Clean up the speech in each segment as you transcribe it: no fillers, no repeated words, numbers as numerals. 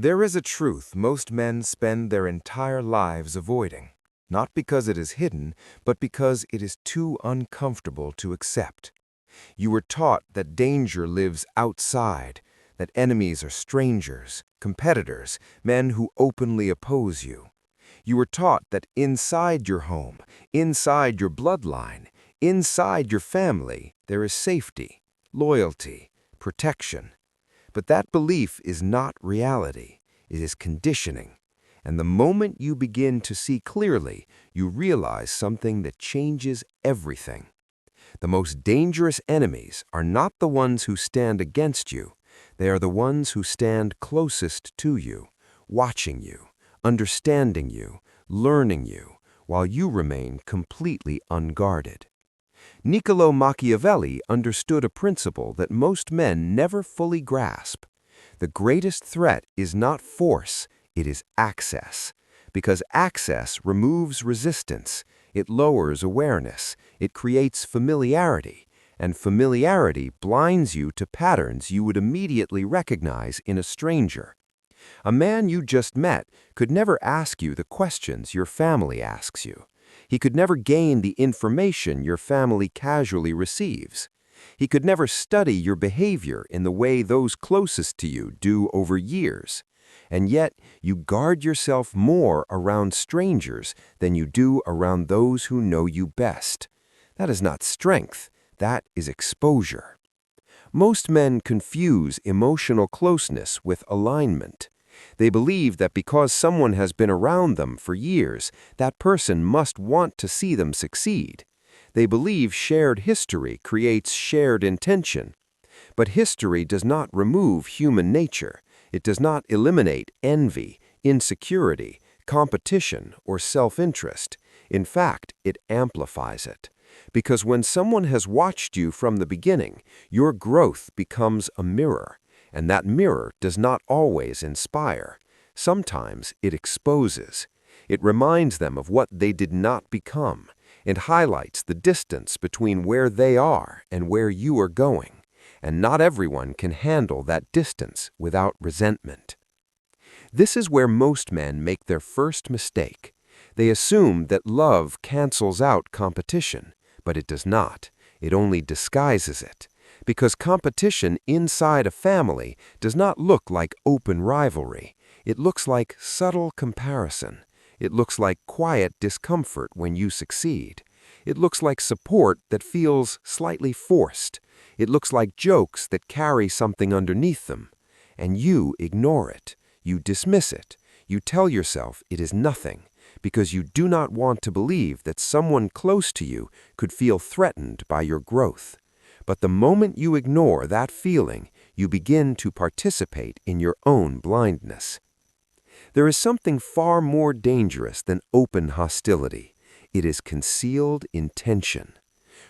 There is a truth most men spend their entire lives avoiding, not because it is hidden, but because it is too uncomfortable to accept. You were taught that danger lives outside, that enemies are strangers, competitors, men who openly oppose you. You were taught that inside your home, inside your bloodline, inside your family, there is safety, loyalty, protection. But that belief is not reality. It is conditioning. And the moment you begin to see clearly, you realize something that changes everything. The most dangerous enemies are not the ones who stand against you. They are the ones who stand closest to you, watching you, understanding you, learning you, while you remain completely unguarded. Niccolò Machiavelli understood a principle that most men never fully grasp. The greatest threat is not force, it is access. Because access removes resistance, it lowers awareness, it creates familiarity, and familiarity blinds you to patterns you would immediately recognize in a stranger. A man you just met could never ask you the questions your family asks you. He could never gain the information your family casually receives. He could never study your behavior in the way those closest to you do over years. And yet, you guard yourself more around strangers than you do around those who know you best. That is not strength, that is exposure. Most men confuse emotional closeness with alignment. They believe that because someone has been around them for years, that person must want to see them succeed. They believe shared history creates shared intention. But history does not remove human nature. It does not eliminate envy, insecurity, competition, or self-interest. In fact, it amplifies it. Because when someone has watched you from the beginning, your growth becomes a mirror. And that mirror does not always inspire. Sometimes it exposes. It reminds them of what they did not become. It highlights the distance between where they are and where you are going. And not everyone can handle that distance without resentment. This is where most men make their first mistake. They assume that love cancels out competition, but it does not. It only disguises it. Because competition inside a family does not look like open rivalry. It looks like subtle comparison. It looks like quiet discomfort when you succeed. It looks like support that feels slightly forced. It looks like jokes that carry something underneath them. And you ignore it. You dismiss it. You tell yourself it is nothing, because you do not want to believe that someone close to you could feel threatened by your growth. But the moment you ignore that feeling, you begin to participate in your own blindness. There is something far more dangerous than open hostility. It is concealed intention.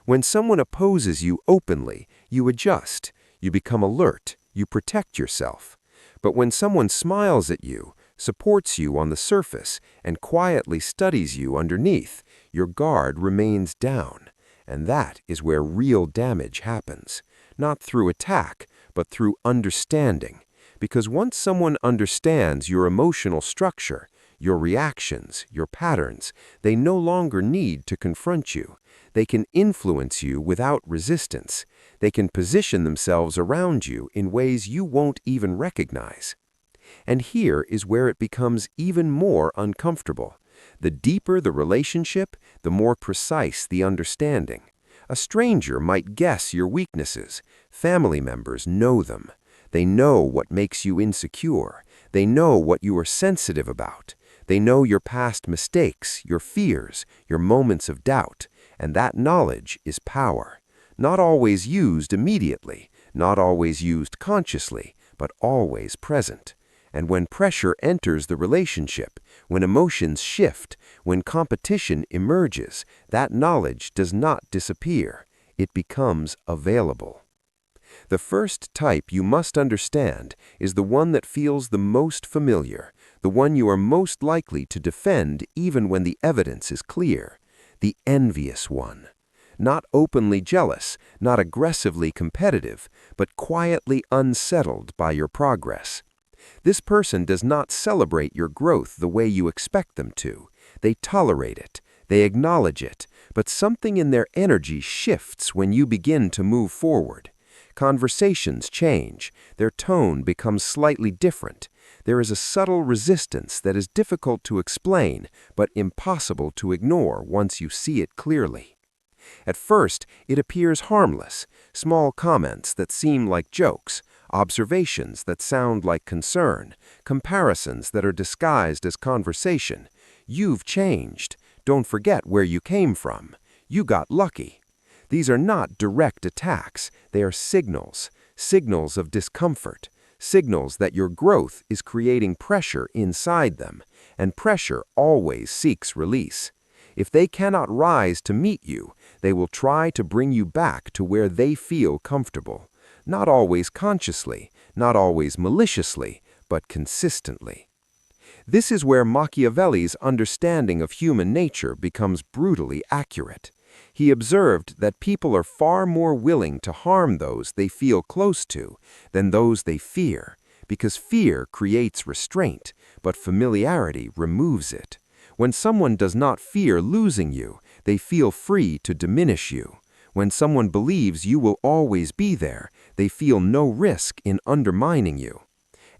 When someone opposes you openly, you adjust, you become alert, you protect yourself. But when someone smiles at you, supports you on the surface, and quietly studies you underneath, your guard remains down. And that is where real damage happens, not through attack, but through understanding. Because once someone understands your emotional structure, your reactions, your patterns, they no longer need to confront you. They can influence you without resistance. They can position themselves around you in ways you won't even recognize. And here is where it becomes even more uncomfortable. The deeper the relationship, the more precise the understanding. A stranger might guess your weaknesses. Family members know them. They know what makes you insecure. They know what you are sensitive about. They know your past mistakes, your fears, your moments of doubt. And that knowledge is power. Not always used immediately, not always used consciously, but always present. And when pressure enters the relationship, when emotions shift, when competition emerges, that knowledge does not disappear. It becomes available. The first type you must understand is the one that feels the most familiar, the one you are most likely to defend even when the evidence is clear, the envious one. Not openly jealous, not aggressively competitive, but quietly unsettled by your progress. This person does not celebrate your growth the way you expect them to. They tolerate it, they acknowledge it, but something in their energy shifts when you begin to move forward. Conversations change, their tone becomes slightly different. There is a subtle resistance that is difficult to explain, but impossible to ignore once you see it clearly. At first, it appears harmless, small comments that seem like jokes, observations that sound like concern, comparisons that are disguised as conversation. You've changed. Don't forget where you came from. You got lucky. These are not direct attacks. They are signals, signals of discomfort, signals that your growth is creating pressure inside them, and pressure always seeks release. If they cannot rise to meet you, they will try to bring you back to where they feel comfortable. Not always consciously, not always maliciously, but consistently. This is where Machiavelli's understanding of human nature becomes brutally accurate. He observed that people are far more willing to harm those they feel close to than those they fear, because fear creates restraint, but familiarity removes it. When someone does not fear losing you, they feel free to diminish you. When someone believes you will always be there, they feel no risk in undermining you.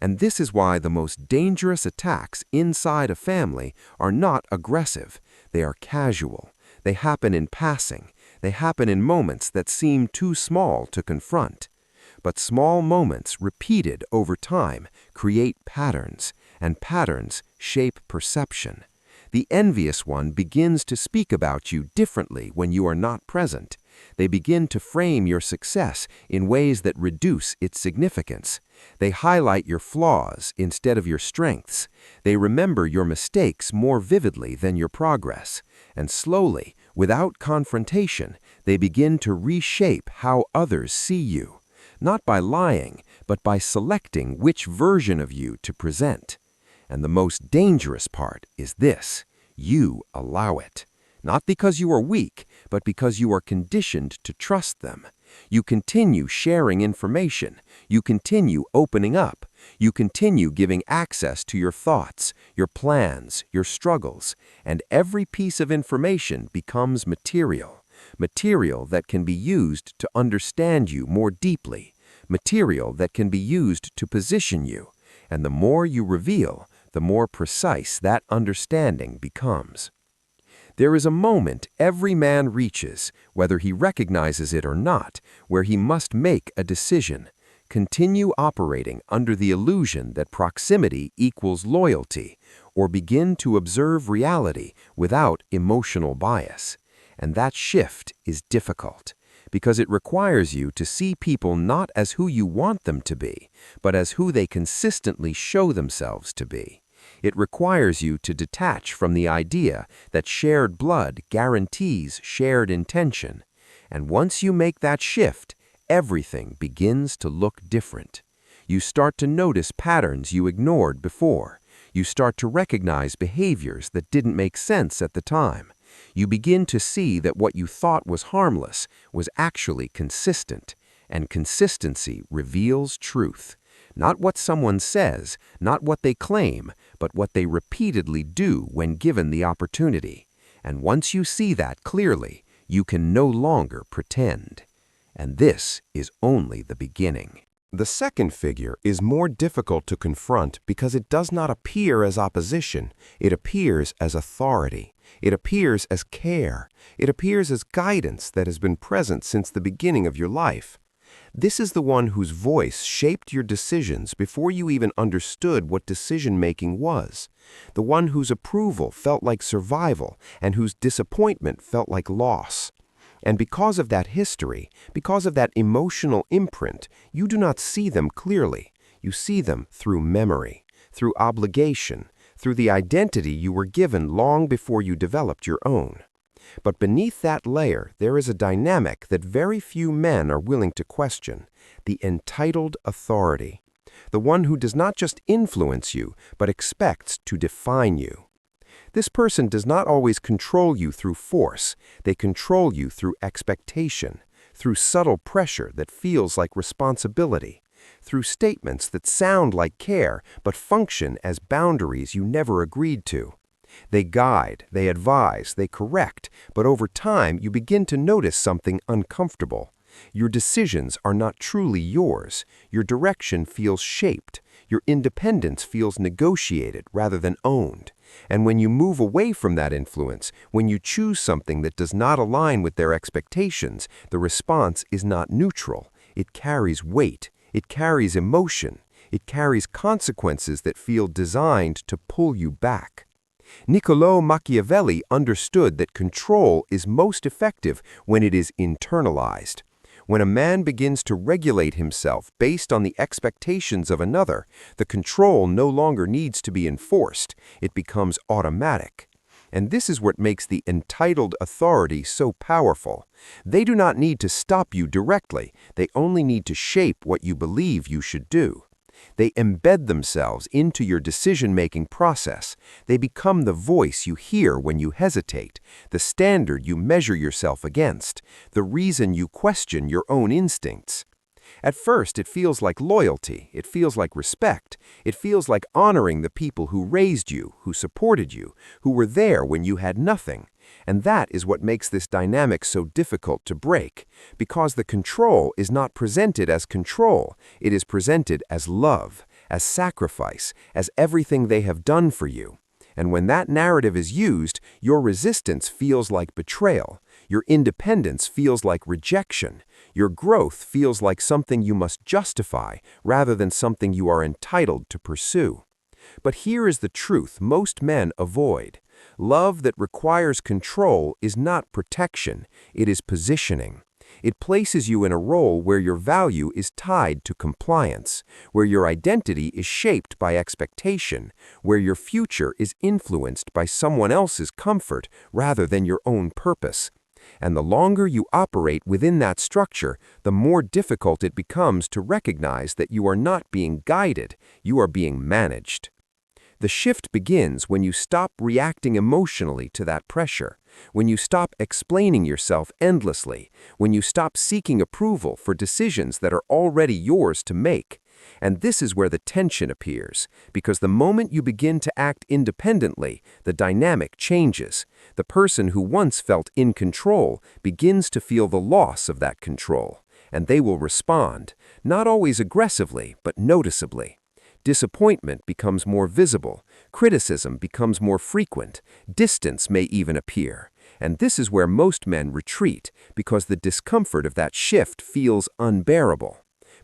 And this is why the most dangerous attacks inside a family are not aggressive. They are casual. They happen in passing. They happen in moments that seem too small to confront. But small moments repeated over time create patterns, and patterns shape perception. The envious one begins to speak about you differently when you are not present. They begin to frame your success in ways that reduce its significance. They highlight your flaws instead of your strengths. They remember your mistakes more vividly than your progress. And slowly, without confrontation, they begin to reshape how others see you. Not by lying, but by selecting which version of you to present. And the most dangerous part is this: you allow it. Not because you are weak, but because you are conditioned to trust them. You continue sharing information. You continue opening up. You continue giving access to your thoughts, your plans, your struggles, and every piece of information becomes material. Material that can be used to understand you more deeply. Material that can be used to position you. And the more you reveal, the more precise that understanding becomes. There is a moment every man reaches, whether he recognizes it or not, where he must make a decision. Continue operating under the illusion that proximity equals loyalty, or begin to observe reality without emotional bias. And that shift is difficult, because it requires you to see people not as who you want them to be, but as who they consistently show themselves to be. It requires you to detach from the idea that shared blood guarantees shared intention. And once you make that shift, everything begins to look different. You start to notice patterns you ignored before. You start to recognize behaviors that didn't make sense at the time. You begin to see that what you thought was harmless was actually consistent, and consistency reveals truth. Not what someone says, not what they claim, but what they repeatedly do when given the opportunity. And once you see that clearly, you can no longer pretend. And this is only the beginning. The second figure is more difficult to confront because it does not appear as opposition. It appears as authority. It appears as care. It appears as guidance that has been present since the beginning of your life. This is the one whose voice shaped your decisions before you even understood what decision-making was. The one whose approval felt like survival and whose disappointment felt like loss. And because of that history, because of that emotional imprint, you do not see them clearly. You see them through memory, through obligation, through the identity you were given long before you developed your own. But beneath that layer, there is a dynamic that very few men are willing to question: the entitled authority. The one who does not just influence you, but expects to define you. This person does not always control you through force. They control you through expectation, through subtle pressure that feels like responsibility. through statements that sound like care but function as boundaries you never agreed to. They guide, they advise, they correct, but over time you begin to notice something uncomfortable. Your decisions are not truly yours. Your direction feels shaped. Your independence feels negotiated rather than owned. And when you move away from that influence, when you choose something that does not align with their expectations, the response is not neutral. It carries weight. It carries emotion. It carries consequences that feel designed to pull you back. Niccolò Machiavelli understood that control is most effective when it is internalized. When a man begins to regulate himself based on the expectations of another, the control no longer needs to be enforced. It becomes automatic. And this is what makes the entitled authority so powerful. They do not need to stop you directly. They only need to shape what you believe you should do. They embed themselves into your decision-making process. They become the voice you hear when you hesitate, the standard you measure yourself against, the reason you question your own instincts. At first, it feels like loyalty, it feels like respect, it feels like honoring the people who raised you, who supported you, who were there when you had nothing. And that is what makes this dynamic so difficult to break, because the control is not presented as control, it is presented as love, as sacrifice, as everything they have done for you. And when that narrative is used, your resistance feels like betrayal, your independence feels like rejection, your growth feels like something you must justify rather than something you are entitled to pursue. But here is the truth most men avoid. Love that requires control is not protection, it is positioning. It places you in a role where your value is tied to compliance, where your identity is shaped by expectation, where your future is influenced by someone else's comfort rather than your own purpose. And the longer you operate within that structure, the more difficult it becomes to recognize that you are not being guided, you are being managed. The shift begins when you stop reacting emotionally to that pressure, when you stop explaining yourself endlessly, when you stop seeking approval for decisions that are already yours to make. And this is where the tension appears, because the moment you begin to act independently, the dynamic changes. The person who once felt in control begins to feel the loss of that control, and they will respond, not always aggressively, but noticeably. Disappointment becomes more visible, criticism becomes more frequent, distance may even appear. And this is where most men retreat, because the discomfort of that shift feels unbearable.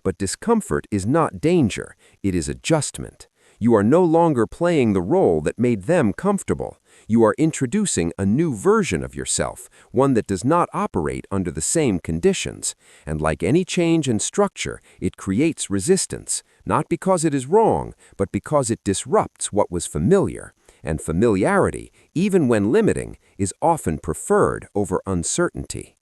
But discomfort is not danger, it is adjustment. You are no longer playing the role that made them comfortable. You are introducing a new version of yourself, one that does not operate under the same conditions. And like any change in structure, it creates resistance, not because it is wrong, but because it disrupts what was familiar. And familiarity, even when limiting, is often preferred over uncertainty.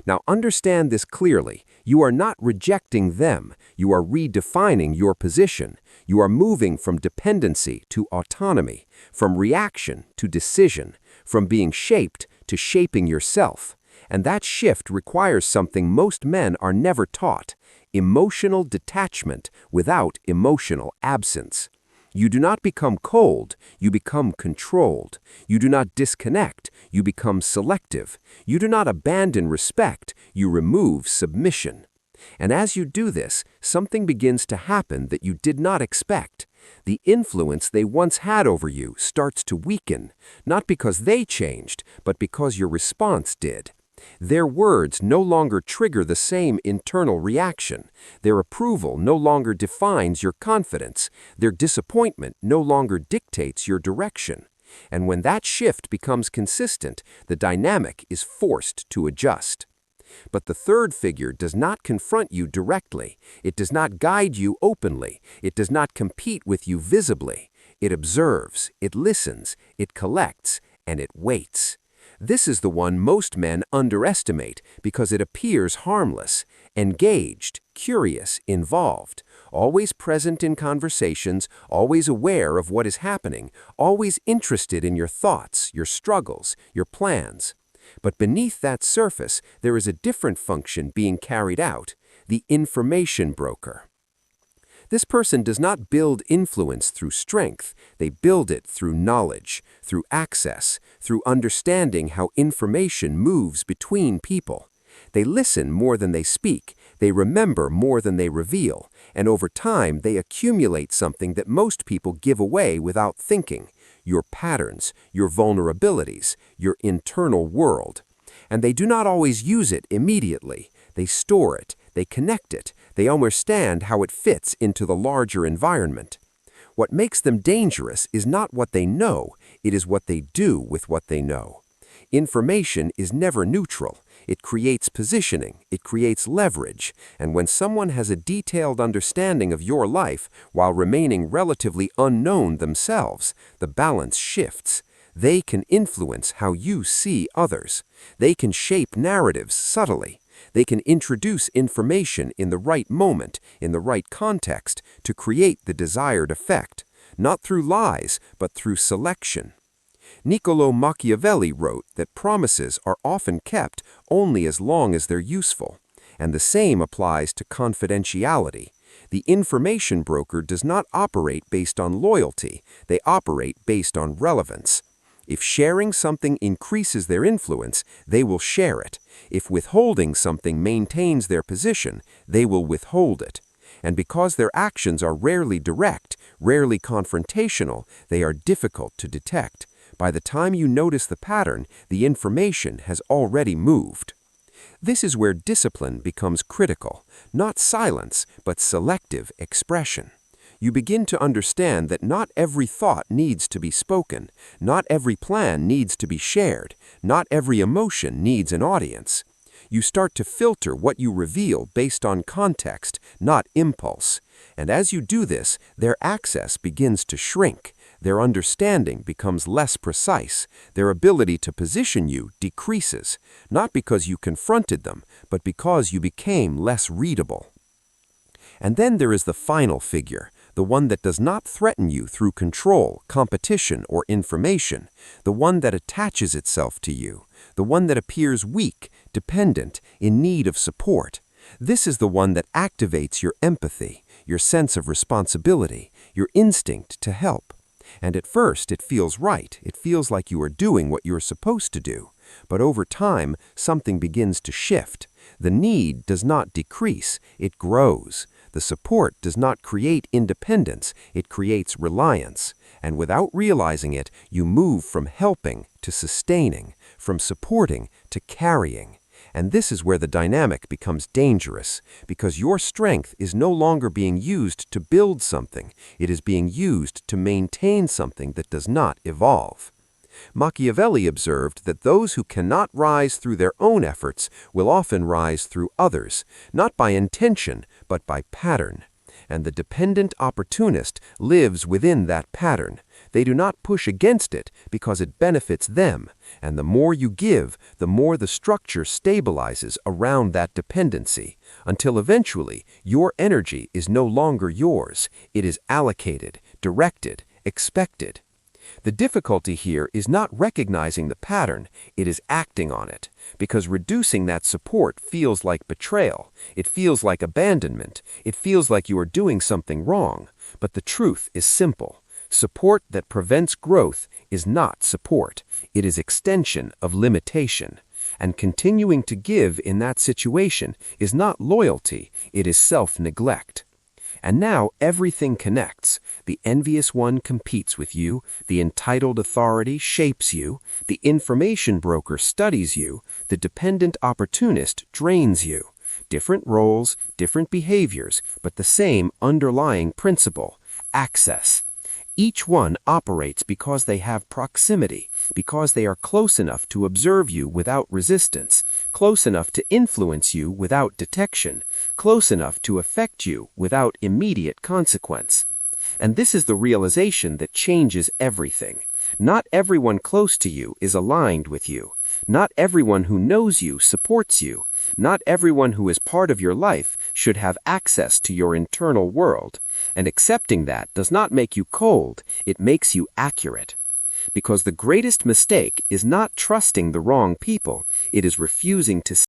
Now understand this clearly. You are not rejecting them. You are redefining your position. You are moving from dependency to autonomy, from reaction to decision, from being shaped to shaping yourself. And that shift requires something most men are never taught: emotional detachment without emotional absence. You do not become cold, you become controlled. You do not disconnect, you become selective. You do not abandon respect, you remove submission. And as you do this, something begins to happen that you did not expect. The influence they once had over you starts to weaken, not because they changed, but because your response did. Their words no longer trigger the same internal reaction. Their approval no longer defines your confidence. Their disappointment no longer dictates your direction. And when that shift becomes consistent, the dynamic is forced to adjust. But the third figure does not confront you directly. It does not guide you openly. It does not compete with you visibly. It observes, it listens, it collects, and it waits. This is the one most men underestimate because it appears harmless, engaged, curious, involved, always present in conversations, always aware of what is happening, always interested in your thoughts, your struggles, your plans. But beneath that surface, there is a different function being carried out: the information broker. This person does not build influence through strength, they build it through knowledge, through access, through understanding how information moves between people. They listen more than they speak, they remember more than they reveal, and over time they accumulate something that most people give away without thinking: your patterns, your vulnerabilities, your internal world. And they do not always use it immediately. They store it, they connect it, they understand how it fits into the larger environment. What makes them dangerous is not what they know, it is what they do with what they know. Information is never neutral. It creates positioning, it creates leverage, and when someone has a detailed understanding of your life while remaining relatively unknown themselves, the balance shifts. They can influence how you see others. They can shape narratives subtly. They can introduce information in the right moment, in the right context, to create the desired effect, not through lies, but through selection. Niccolò Machiavelli wrote that promises are often kept only as long as they're useful, and the same applies to confidentiality. The information broker does not operate based on loyalty, they operate based on relevance. If sharing something increases their influence, they will share it. If withholding something maintains their position, they will withhold it. And because their actions are rarely direct, rarely confrontational, they are difficult to detect. By the time you notice the pattern, the information has already moved. This is where discipline becomes critical, not silence, but selective expression. You begin to understand that not every thought needs to be spoken, not every plan needs to be shared, not every emotion needs an audience. You start to filter what you reveal based on context, not impulse. And as you do this, their access begins to shrink. Their understanding becomes less precise. Their ability to position you decreases, not because you confronted them, but because you became less readable. And then there is the final figure, the one that does not threaten you through control, competition, or information, the one that attaches itself to you, the one that appears weak, dependent, in need of support. This is the one that activates your empathy, your sense of responsibility, your instinct to help. And at first it feels right, it feels like you are doing what you're supposed to do. But over time, something begins to shift. The need does not decrease, it grows. The support does not create independence, it creates reliance. And without realizing it, you move from helping to sustaining, from supporting to carrying. And this is where the dynamic becomes dangerous, because your strength is no longer being used to build something, it is being used to maintain something that does not evolve. Machiavelli observed that those who cannot rise through their own efforts will often rise through others, not by intention, but by pattern. And the dependent opportunist lives within that pattern. They do not push against it because it benefits them, and the more you give, the more the structure stabilizes around that dependency, until eventually your energy is no longer yours. It is allocated, directed, expected. The difficulty here is not recognizing the pattern, it is acting on it, because reducing that support feels like betrayal, it feels like abandonment, it feels like you are doing something wrong. But the truth is simple. Support that prevents growth is not support, it is extension of limitation. And continuing to give in that situation is not loyalty, it is self-neglect. And now everything connects. The envious one competes with you, the entitled authority shapes you, the information broker studies you, the dependent opportunist drains you. Different roles, different behaviors, but the same underlying principle: access. Each one operates because they have proximity, because they are close enough to observe you without resistance, close enough to influence you without detection, close enough to affect you without immediate consequence. And this is the realization that changes everything. Not everyone close to you is aligned with you. Not everyone who knows you supports you. Not everyone who is part of your life should have access to your internal world. And accepting that does not make you cold, it makes you accurate. Because the greatest mistake is not trusting the wrong people, it is refusing to